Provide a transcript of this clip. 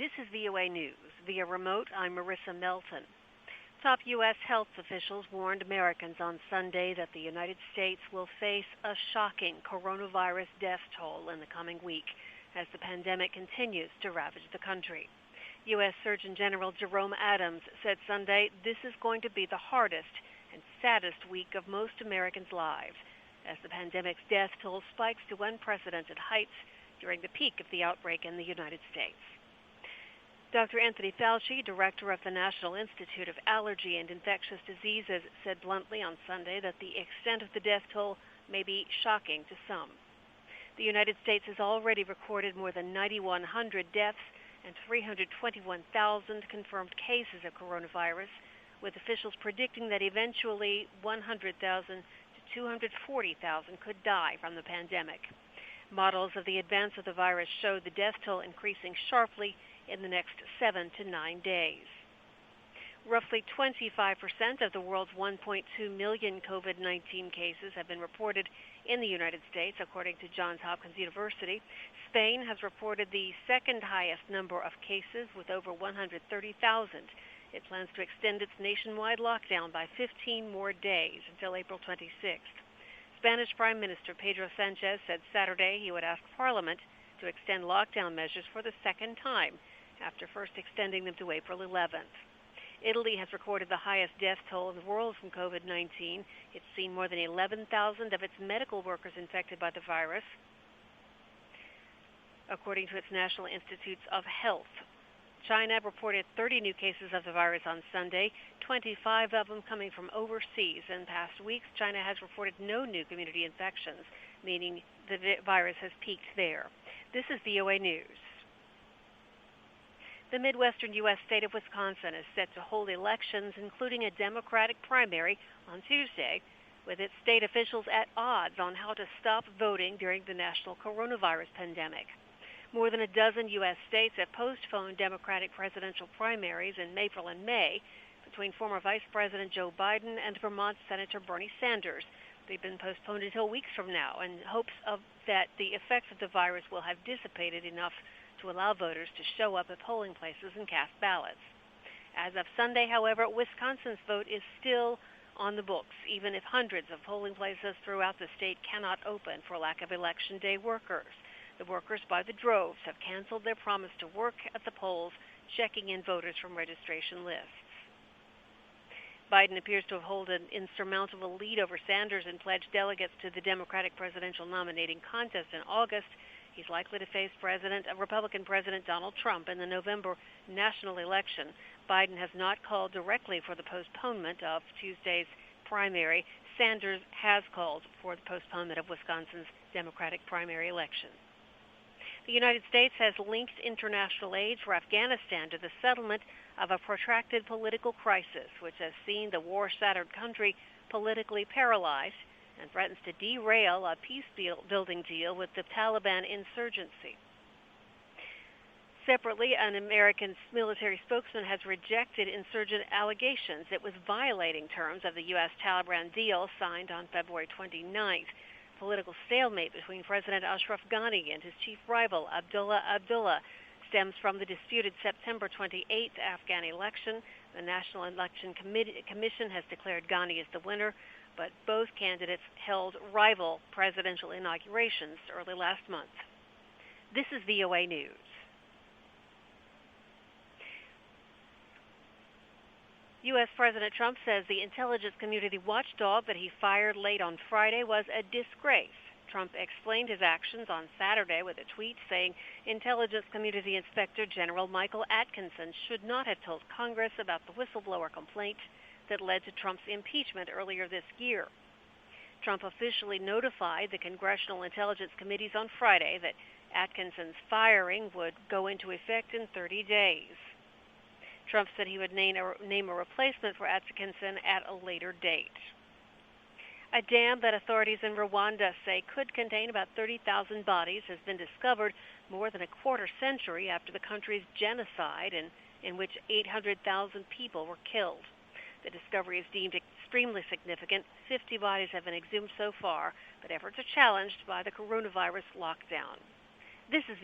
This is VOA News. Via remote, I'm Marissa Melton. Top U.S. health officials warned Americans on Sunday that the United States will face a shocking coronavirus death toll in the coming week as the pandemic continues to ravage the country. U.S. Surgeon General Jerome Adams said Sunday this is going to be the hardest and saddest week of most Americans' lives as the pandemic's death toll spikes to unprecedented heights during the peak of the outbreak in the United States. Dr. Anthony Fauci, director of the National Institute of Allergy and Infectious Diseases, said bluntly on Sunday that the extent of the death toll may be shocking to some. The United States has already recorded more than 9,100 deaths and 321,000 confirmed cases of coronavirus, with officials predicting that eventually 100,000 to 240,000 could die from the pandemic. Models of the advance of the virus show the death toll increasing sharply in the next 7 to 9 days. Roughly 25% of the world's 1.2 million COVID-19 cases have been reported in the United States, according to Johns Hopkins University. Spain has reported the second highest number of cases with over 130,000. It plans to extend its nationwide lockdown by 15 more days until April 26th. Spanish Prime Minister Pedro Sanchez said Saturday he would ask Parliament to extend lockdown measures for the second time, after first extending them to April 11th. Italy has recorded the highest death toll in the world from COVID-19. It's seen more than 11,000 of its medical workers infected by the virus, according to its National Institutes of Health. China reported 30 new cases of the virus on Sunday, 25 of them coming from overseas. In past weeks, China has reported no new community infections, meaning the virus has peaked there. This is VOA News. The Midwestern U.S. state of Wisconsin is set to hold elections, including a Democratic primary on Tuesday, with its state officials at odds on how to stop voting during the national coronavirus pandemic. More than a dozen U.S. states have postponed Democratic presidential primaries in April and May between former Vice President Joe Biden and Vermont Senator Bernie Sanders. They've been postponed until weeks from now in hopes that the effects of the virus will have dissipated enough to allow voters to show up at polling places and cast ballots. As of Sunday, however, Wisconsin's vote is still on the books, even if hundreds of polling places throughout the state cannot open for lack of Election Day workers. The workers by the droves have canceled their promise to work at the polls, checking in voters from registration lists. Biden appears to have held an insurmountable lead over Sanders and pledged delegates to the Democratic presidential nominating contest in August. He's likely to face Republican President Donald Trump in the November national election. Biden has not called directly for the postponement of Tuesday's primary. Sanders has called for the postponement of Wisconsin's Democratic primary election. The United States has linked international aid for Afghanistan to the settlement of a protracted political crisis, which has seen the war-shattered country politically paralyzed and threatens to derail a peace-building deal with the Taliban insurgency. Separately, an American military spokesman has rejected insurgent allegations it was violating terms of the U.S. Taliban deal signed on February 29th. Political stalemate between President Ashraf Ghani and his chief rival, Abdullah, stems from the disputed September 28th Afghan election. The National Election Commission has declared Ghani as the winner, but both candidates held rival presidential inaugurations early last month. This is VOA News. U.S. President Trump says the intelligence community watchdog that he fired late on Friday was a disgrace. Trump explained his actions on Saturday with a tweet saying Intelligence Community Inspector General Michael Atkinson should not have told Congress about the whistleblower complaint that led to Trump's impeachment earlier this year. Trump officially notified the Congressional Intelligence Committees on Friday that Atkinson's firing would go into effect in 30 days. Trump said he would name a replacement for Atkinson at a later date. A dam that authorities in Rwanda say could contain about 30,000 bodies has been discovered more than a quarter century after the country's genocide in which 800,000 people were killed. The discovery is deemed extremely significant. 50 bodies have been exhumed so far, but efforts are challenged by the coronavirus lockdown. This is